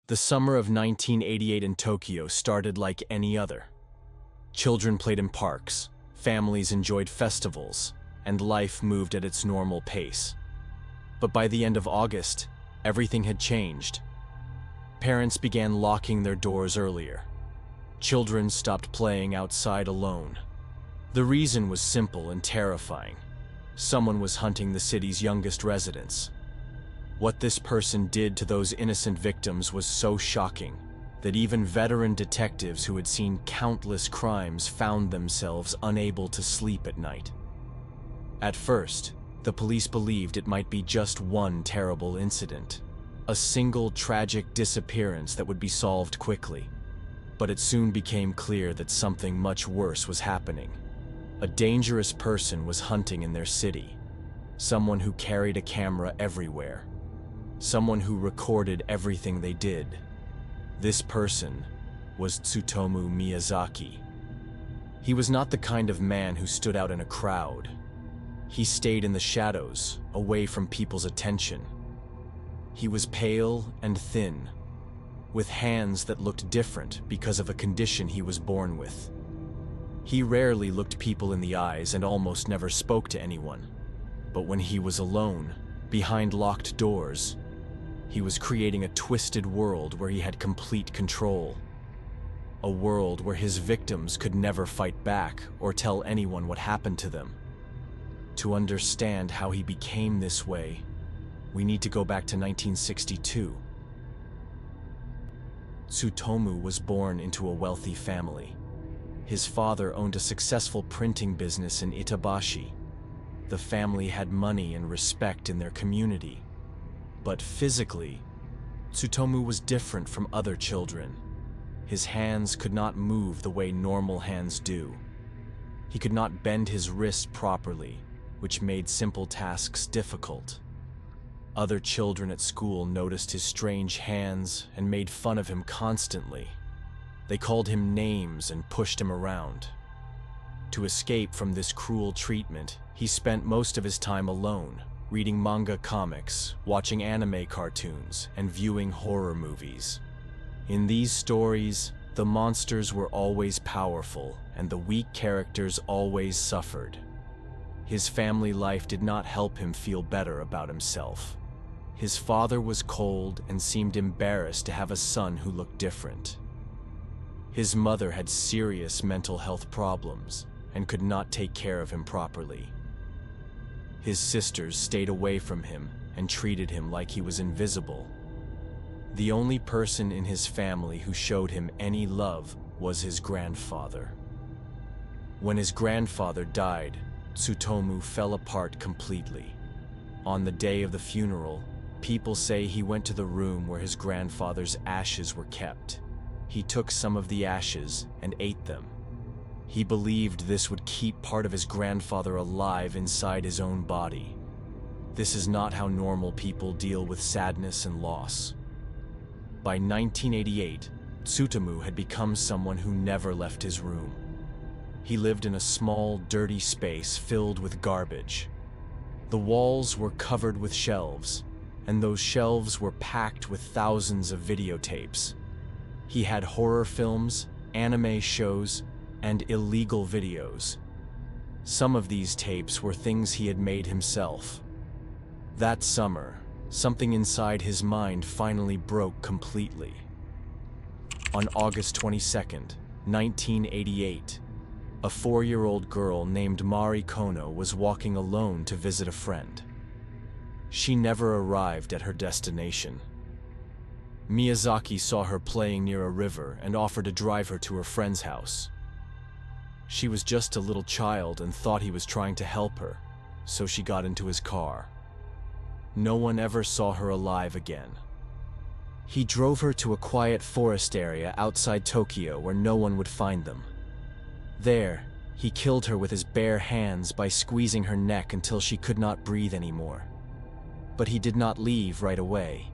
The summer of 1988 in Tokyo started like any other. Children played in parks, families enjoyed festivals, and life moved at its normal pace. But by the end of August, everything had changed. Parents began locking their doors earlier. Children stopped playing outside alone. The reason was simple and terrifying. Someone was hunting the city's youngest residents. What this person did to those innocent victims was so shocking that even veteran detectives who had seen countless crimes found themselves unable to sleep at night. At first, the police believed it might be just one terrible incident, a single tragic disappearance that would be solved quickly. But it soon became clear that something much worse was happening. A dangerous person was hunting in their city, someone who carried a camera everywhere. Someone who recorded everything they did. This person was Tsutomu Miyazaki. He was not the kind of man who stood out in a crowd. He stayed in the shadows, away from people's attention. He was pale and thin, with hands that looked different because of a condition he was born with. He rarely looked people in the eyes and almost never spoke to anyone. But when he was alone, behind locked doors, he was creating a twisted world where he had complete control. A world where his victims could never fight back or tell anyone what happened to them. To understand how he became this way, we need to go back to 1962. Tsutomu was born into a wealthy family. His father owned a successful printing business in Itabashi. The family had money and respect in their community. But physically, Tsutomu was different from other children. His hands could not move the way normal hands do. He could not bend his wrist properly, which made simple tasks difficult. Other children at school noticed his strange hands and made fun of him constantly. They called him names and pushed him around. To escape from this cruel treatment, he spent most of his time alone, reading manga comics, watching anime cartoons, and viewing horror movies. In these stories, the monsters were always powerful, and the weak characters always suffered. His family life did not help him feel better about himself. His father was cold and seemed embarrassed to have a son who looked different. His mother had serious mental health problems and could not take care of him properly. His sisters stayed away from him and treated him like he was invisible. The only person in his family who showed him any love was his grandfather. When his grandfather died, Tsutomu fell apart completely. On the day of the funeral, people say he went to the room where his grandfather's ashes were kept. He took some of the ashes and ate them. He believed this would keep part of his grandfather alive inside his own body. This is not how normal people deal with sadness and loss. By 1988, Tsutomu had become someone who never left his room. He lived in a small, dirty space filled with garbage. The walls were covered with shelves, and those shelves were packed with thousands of videotapes. He had horror films, anime shows, and illegal videos. Some of these tapes were things he had made himself. That summer, something inside his mind finally broke completely. On August 22nd, 1988, a 4-year-old girl named Mari Kono was walking alone to visit a friend. She never arrived at her destination. Miyazaki saw her playing near a river and offered to drive her to her friend's house. She was just a little child and thought he was trying to help her, so she got into his car. No one ever saw her alive again. He drove her to a quiet forest area outside Tokyo where no one would find them. There, he killed her with his bare hands by squeezing her neck until she could not breathe anymore. But he did not leave right away.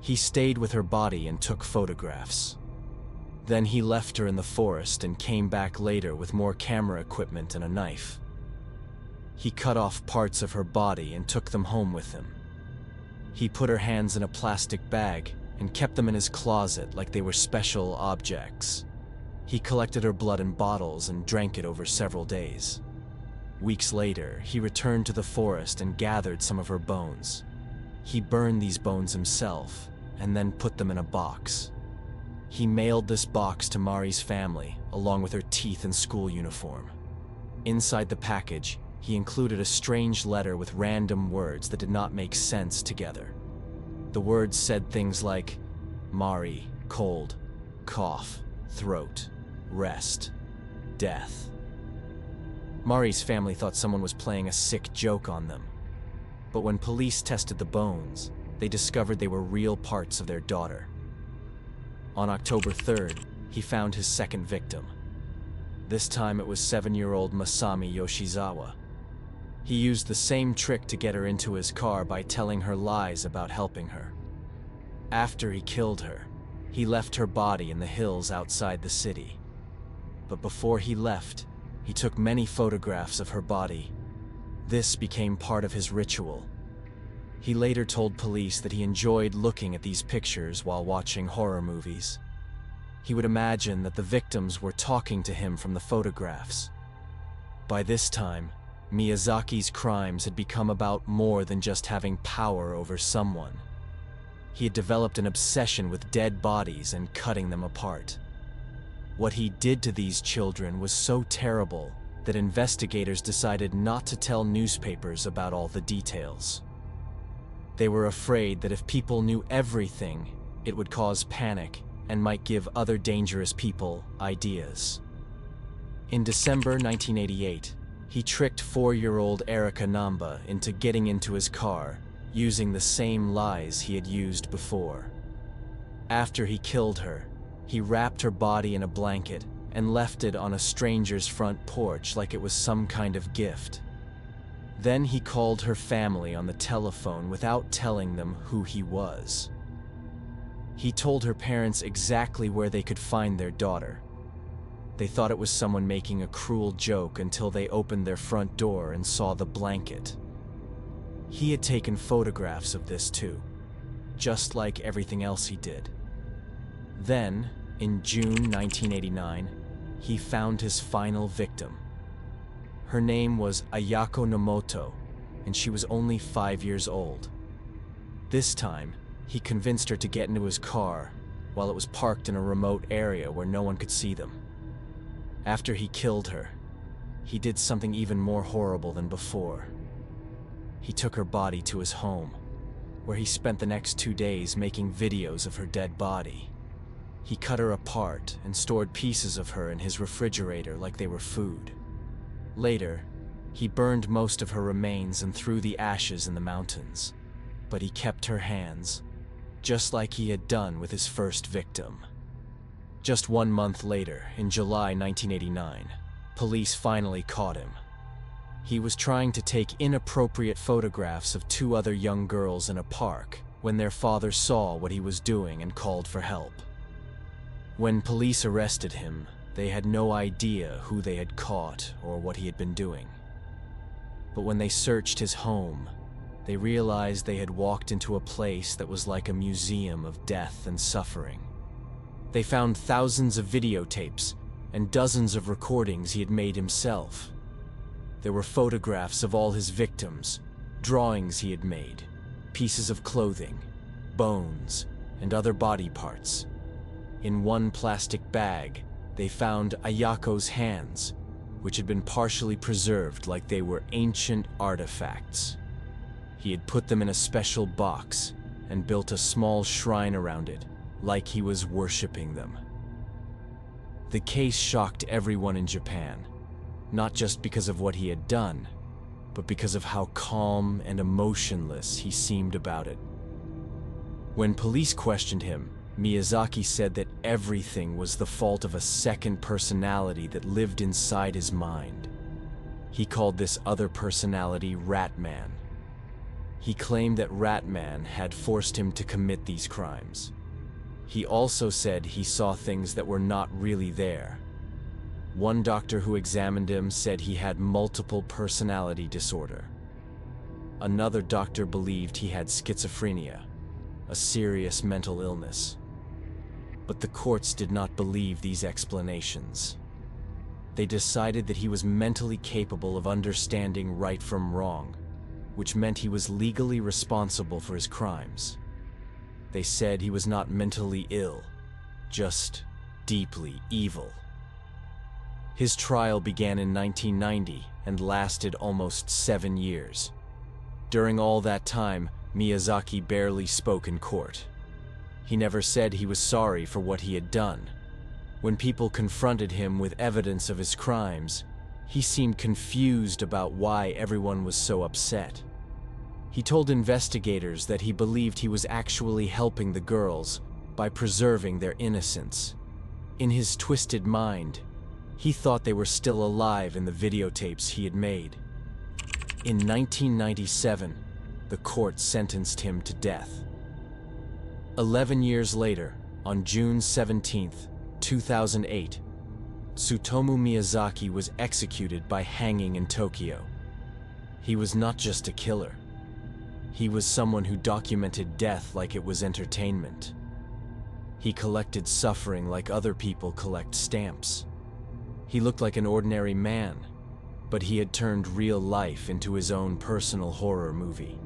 He stayed with her body and took photographs. Then he left her in the forest and came back later with more camera equipment and a knife. He cut off parts of her body and took them home with him. He put her hands in a plastic bag and kept them in his closet like they were special objects. He collected her blood in bottles and drank it over several days. Weeks later, he returned to the forest and gathered some of her bones. He burned these bones himself and then put them in a box. He mailed this box to Mari's family, along with her teeth and school uniform. Inside the package, he included a strange letter with random words that did not make sense together. The words said things like, Mari, cold, cough, throat, rest, death. Mari's family thought someone was playing a sick joke on them. But when police tested the bones, they discovered they were real parts of their daughter. On October 3rd, he found his second victim. This time it was 7-year-old Masami Yoshizawa. He used the same trick to get her into his car by telling her lies about helping her. After he killed her, he left her body in the hills outside the city. But before he left, he took many photographs of her body. This became part of his ritual. He later told police that he enjoyed looking at these pictures while watching horror movies. He would imagine that the victims were talking to him from the photographs. By this time, Miyazaki's crimes had become about more than just having power over someone. He had developed an obsession with dead bodies and cutting them apart. What he did to these children was so terrible that investigators decided not to tell newspapers about all the details. They were afraid that if people knew everything, it would cause panic and might give other dangerous people ideas. In December 1988, he tricked 4-year-old Erika Namba into getting into his car, using the same lies he had used before. After he killed her, he wrapped her body in a blanket and left it on a stranger's front porch like it was some kind of gift. Then he called her family on the telephone without telling them who he was. He told her parents exactly where they could find their daughter. They thought it was someone making a cruel joke until they opened their front door and saw the blanket. He had taken photographs of this too, just like everything else he did. Then, in June 1989, he found his final victim. Her name was Ayako Nomoto, and she was only 5 years old. This time, he convinced her to get into his car while it was parked in a remote area where no one could see them. After he killed her, he did something even more horrible than before. He took her body to his home, where he spent the next 2 days making videos of her dead body. He cut her apart and stored pieces of her in his refrigerator like they were food. Later, he burned most of her remains and threw the ashes in the mountains. But he kept her hands, just like he had done with his first victim. Just 1 month later, in July 1989, police finally caught him. He was trying to take inappropriate photographs of 2 other young girls in a park when their father saw what he was doing and called for help. When police arrested him, they had no idea who they had caught or what he had been doing. But when they searched his home, they realized they had walked into a place that was like a museum of death and suffering. They found thousands of videotapes and dozens of recordings he had made himself. There were photographs of all his victims, drawings he had made, pieces of clothing, bones, and other body parts. In one plastic bag, they found Ayako's hands, which had been partially preserved like they were ancient artifacts. He had put them in a special box and built a small shrine around it, like he was worshipping them. The case shocked everyone in Japan, not just because of what he had done, but because of how calm and emotionless he seemed about it. When police questioned him, Miyazaki said that everything was the fault of a second personality that lived inside his mind. He called this other personality Ratman. He claimed that Ratman had forced him to commit these crimes. He also said he saw things that were not really there. One doctor who examined him said he had multiple personality disorder. Another doctor believed he had schizophrenia. a serious mental illness. But the courts did not believe these explanations. They decided that he was mentally capable of understanding right from wrong, which meant he was legally responsible for his crimes. They said he was not mentally ill, just deeply evil. His trial began in 1990 and lasted almost 7 years. During all that time, Miyazaki barely spoke in court. He never said he was sorry for what he had done. When people confronted him with evidence of his crimes, he seemed confused about why everyone was so upset. He told investigators that he believed he was actually helping the girls by preserving their innocence. In his twisted mind, he thought they were still alive in the videotapes he had made. In 1997, the court sentenced him to death. 11 years later, on June 17, 2008, Tsutomu Miyazaki was executed by hanging in Tokyo. He was not just a killer. He was someone who documented death like it was entertainment. He collected suffering like other people collect stamps. He looked like an ordinary man, but he had turned real life into his own personal horror movie.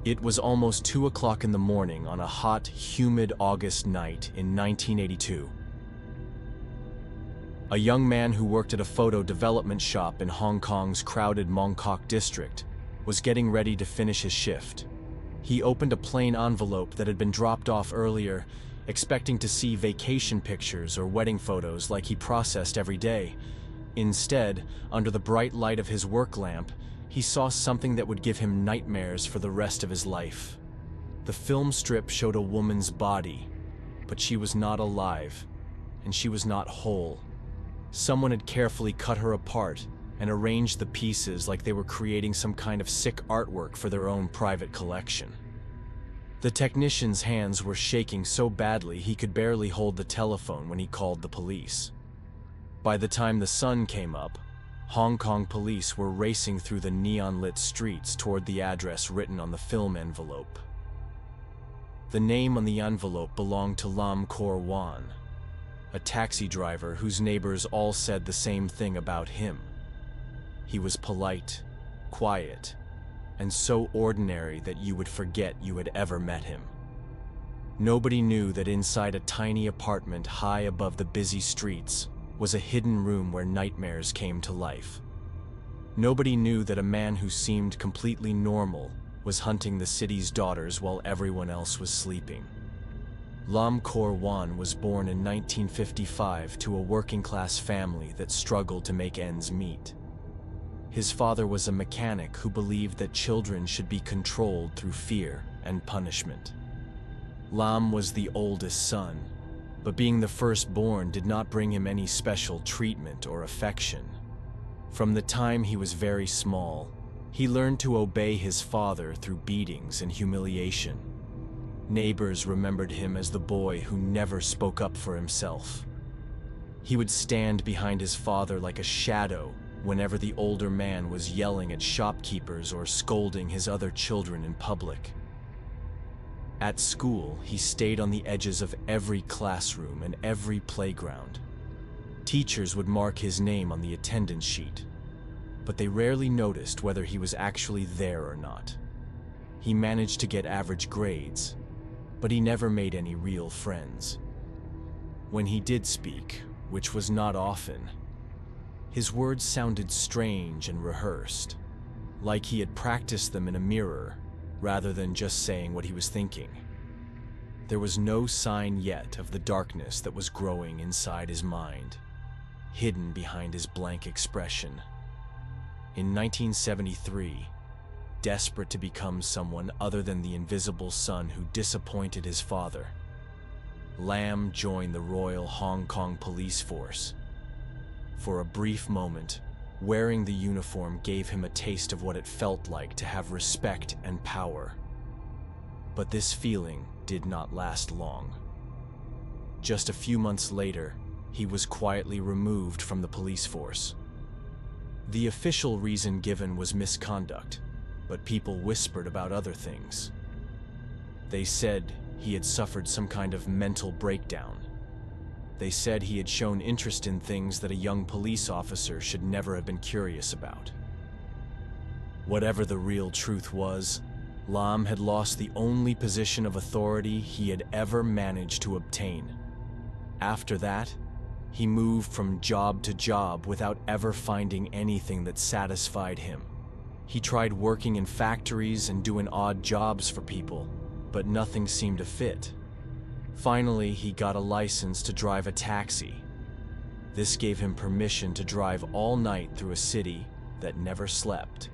It was almost 2 o'clock in the morning on a hot, humid August night in 1982. A young man who worked at a photo development shop in Hong Kong's crowded Mong Kok district was getting ready to finish his shift. He opened a plain envelope that had been dropped off earlier, expecting to see vacation pictures or wedding photos like he processed every day. Instead, under the bright light of his work lamp, he saw something that would give him nightmares for the rest of his life. The film strip showed a woman's body, but she was not alive, and she was not whole. Someone had carefully cut her apart and arranged the pieces like they were creating some kind of sick artwork for their own private collection. The technician's hands were shaking so badly he could barely hold the telephone when he called the police. By the time the sun came up, Hong Kong police were racing through the neon-lit streets toward the address written on the film envelope. The name on the envelope belonged to Lam Kor-wan, a taxi driver whose neighbors all said the same thing about him. He was polite, quiet, and so ordinary that you would forget you had ever met him. Nobody knew that inside a tiny apartment high above the busy streets was a hidden room where nightmares came to life. Nobody knew that a man who seemed completely normal was hunting the city's daughters while everyone else was sleeping. Lam Kor-wan was born in 1955 to a working-class family that struggled to make ends meet. His father was a mechanic who believed that children should be controlled through fear and punishment. Lam was the oldest son, but being the firstborn did not bring him any special treatment or affection. From the time he was very small, he learned to obey his father through beatings and humiliation. Neighbors remembered him as the boy who never spoke up for himself. He would stand behind his father like a shadow whenever the older man was yelling at shopkeepers or scolding his other children in public. At school, he stayed on the edges of every classroom and every playground. Teachers would mark his name on the attendance sheet, but they rarely noticed whether he was actually there or not. He managed to get average grades, but he never made any real friends. When he did speak, which was not often, his words sounded strange and rehearsed, like he had practiced them in a mirror, rather than just saying what he was thinking. There was no sign yet of the darkness that was growing inside his mind, hidden behind his blank expression. In 1973, desperate to become someone other than the invisible son who disappointed his father, Lam joined the Royal Hong Kong Police Force. For a brief moment, wearing the uniform gave him a taste of what it felt like to have respect and power. But this feeling did not last long. Just a few months later, he was quietly removed from the police force. The official reason given was misconduct, but people whispered about other things. They said he had suffered some kind of mental breakdown. They said he had shown interest in things that a young police officer should never have been curious about. Whatever the real truth was, Lam had lost the only position of authority he had ever managed to obtain. After that, he moved from job to job without ever finding anything that satisfied him. He tried working in factories and doing odd jobs for people, but nothing seemed to fit. Finally, he got a license to drive a taxi. This gave him permission to drive all night through a city that never slept.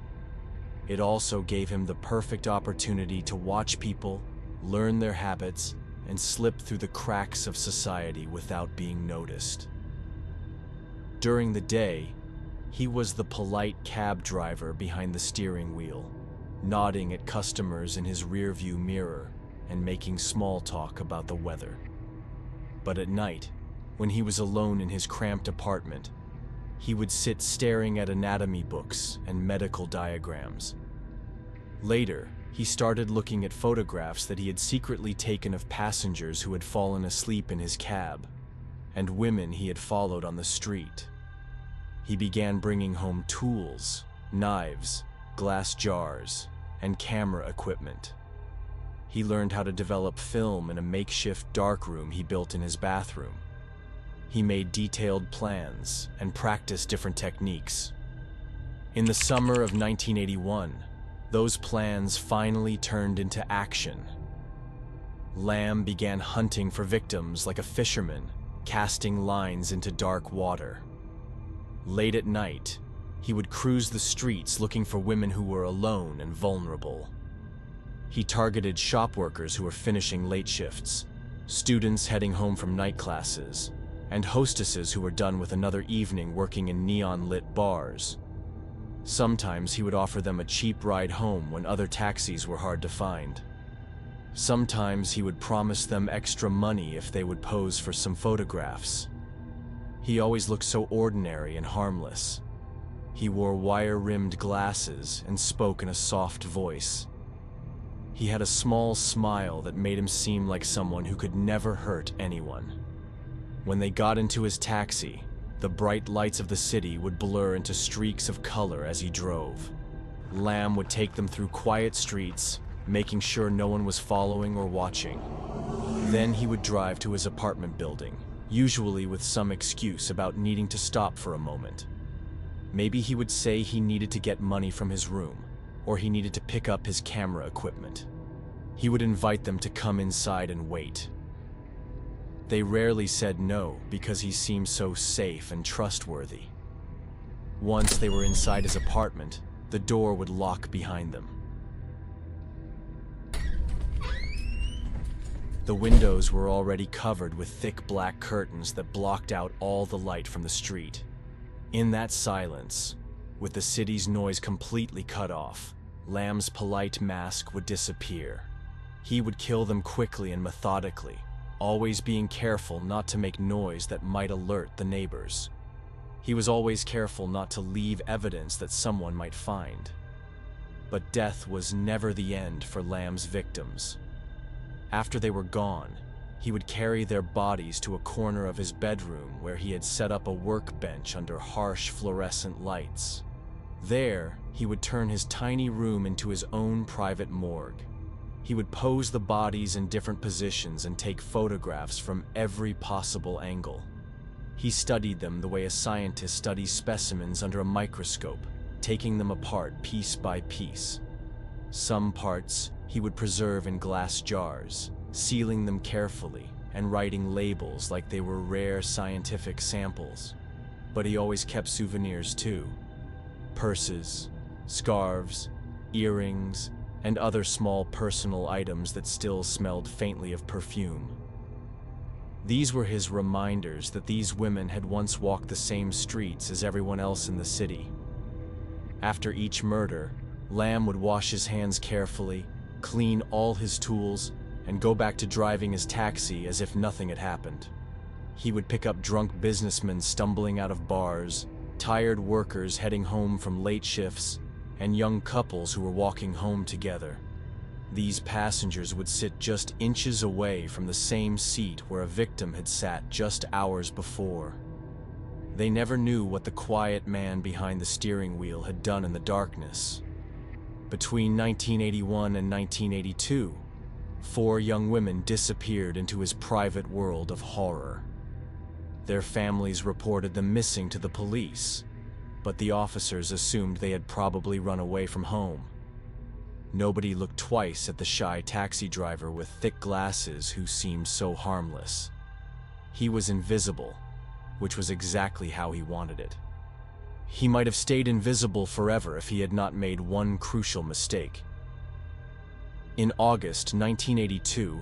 It also gave him the perfect opportunity to watch people, learn their habits, and slip through the cracks of society without being noticed. During the day, he was the polite cab driver behind the steering wheel, nodding at customers in his rearview mirror and making small talk about the weather. But at night, when he was alone in his cramped apartment, he would sit staring at anatomy books and medical diagrams. Later, he started looking at photographs that he had secretly taken of passengers who had fallen asleep in his cab, and women he had followed on the street. He began bringing home tools, knives, glass jars, and camera equipment. He learned how to develop film in a makeshift darkroom he built in his bathroom. He made detailed plans and practiced different techniques. In the summer of 1981, those plans finally turned into action. Lam began hunting for victims like a fisherman, casting lines into dark water. Late at night, he would cruise the streets looking for women who were alone and vulnerable. He targeted shop workers who were finishing late shifts, students heading home from night classes, and hostesses who were done with another evening working in neon-lit bars. Sometimes he would offer them a cheap ride home when other taxis were hard to find. Sometimes he would promise them extra money if they would pose for some photographs. He always looked so ordinary and harmless. He wore wire-rimmed glasses and spoke in a soft voice. He had a small smile that made him seem like someone who could never hurt anyone. When they got into his taxi, the bright lights of the city would blur into streaks of color as he drove. Lam would take them through quiet streets, making sure no one was following or watching. Then he would drive to his apartment building, usually with some excuse about needing to stop for a moment. Maybe he would say he needed to get money from his room, or he needed to pick up his camera equipment. He would invite them to come inside and wait. They rarely said no because he seemed so safe and trustworthy. Once they were inside his apartment, the door would lock behind them. The windows were already covered with thick black curtains that blocked out all the light from the street. In that silence, with the city's noise completely cut off, Lam's polite mask would disappear. He would kill them quickly and methodically, always being careful not to make noise that might alert the neighbors. He was always careful not to leave evidence that someone might find. But death was never the end for Lam's victims. After they were gone, he would carry their bodies to a corner of his bedroom where he had set up a workbench under harsh fluorescent lights. There, he would turn his tiny room into his own private morgue. He would pose the bodies in different positions and take photographs from every possible angle. He studied them the way a scientist studies specimens under a microscope, taking them apart piece by piece. Some parts he would preserve in glass jars, sealing them carefully and writing labels like they were rare scientific samples. But he always kept souvenirs too. Purses, scarves, earrings, and other small personal items that still smelled faintly of perfume. These were his reminders that these women had once walked the same streets as everyone else in the city. After each murder, Lam would wash his hands carefully, clean all his tools, and go back to driving his taxi as if nothing had happened. He would pick up drunk businessmen stumbling out of bars, tired workers heading home from late shifts, and young couples who were walking home together. These passengers would sit just inches away from the same seat where a victim had sat just hours before. They never knew what the quiet man behind the steering wheel had done in the darkness. Between 1981 and 1982, 4 young women disappeared into his private world of horror. Their families reported them missing to the police, but the officers assumed they had probably run away from home. Nobody looked twice at the shy taxi driver with thick glasses who seemed so harmless. He was invisible, which was exactly how he wanted it. He might have stayed invisible forever if he had not made one crucial mistake. In August 1982,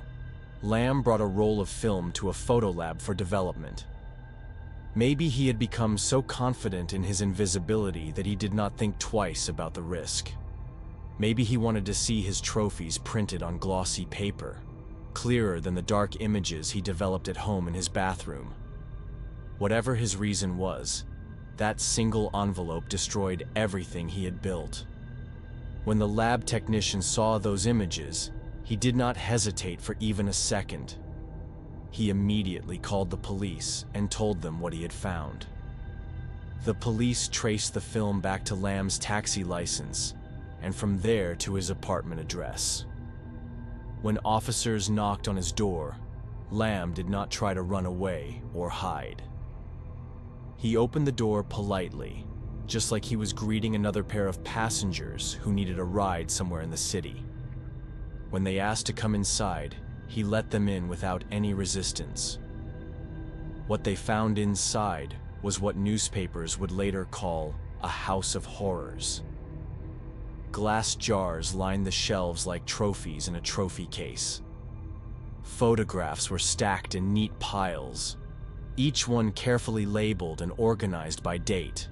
Lam brought a roll of film to a photo lab for development. Maybe he had become so confident in his invisibility that he did not think twice about the risk. Maybe he wanted to see his trophies printed on glossy paper, clearer than the dark images he developed at home in his bathroom. Whatever his reason was, that single envelope destroyed everything he had built. When the lab technician saw those images, he did not hesitate for even a second. He immediately called the police and told them what he had found. The police traced the film back to Lam's taxi license, and from there to his apartment address. When officers knocked on his door, Lam did not try to run away or hide. He opened the door politely, just like he was greeting another pair of passengers who needed a ride somewhere in the city. When they asked to come inside, he let them in without any resistance. What they found inside was what newspapers would later call a house of horrors. Glass jars lined the shelves like trophies in a trophy case. Photographs were stacked in neat piles, each one carefully labeled and organized by date.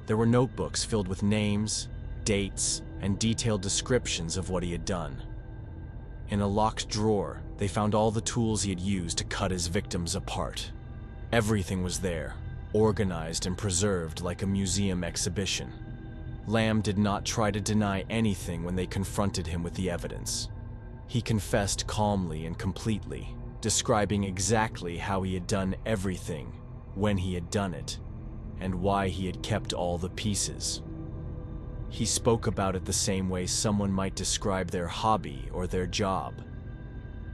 There were notebooks filled with names, dates, and detailed descriptions of what he had done. In a locked drawer, they found all the tools he had used to cut his victims apart. Everything was there, organized and preserved like a museum exhibition. Lam did not try to deny anything when they confronted him with the evidence. He confessed calmly and completely, describing exactly how he had done everything, when he had done it, and why he had kept all the pieces. He spoke about it the same way someone might describe their hobby or their job.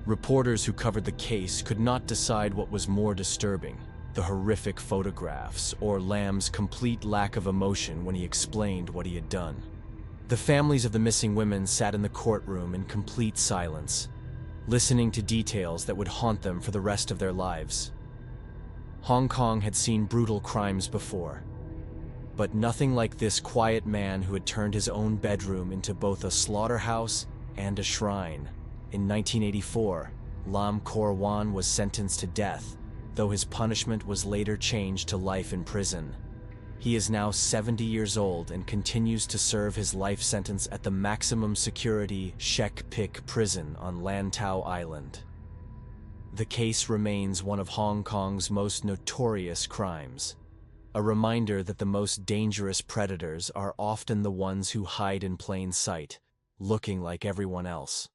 Reporters who covered the case could not decide what was more disturbing, the horrific photographs or Lam's complete lack of emotion when he explained what he had done. The families of the missing women sat in the courtroom in complete silence, listening to details that would haunt them for the rest of their lives. Hong Kong had seen brutal crimes before, but nothing like this quiet man who had turned his own bedroom into both a slaughterhouse and a shrine. In 1984, Lam Kor-wan was sentenced to death, though his punishment was later changed to life in prison. He is now 70 years old and continues to serve his life sentence at the maximum security Shek Pik prison on Lantau Island. The case remains one of Hong Kong's most notorious crimes, a reminder that the most dangerous predators are often the ones who hide in plain sight, looking like everyone else.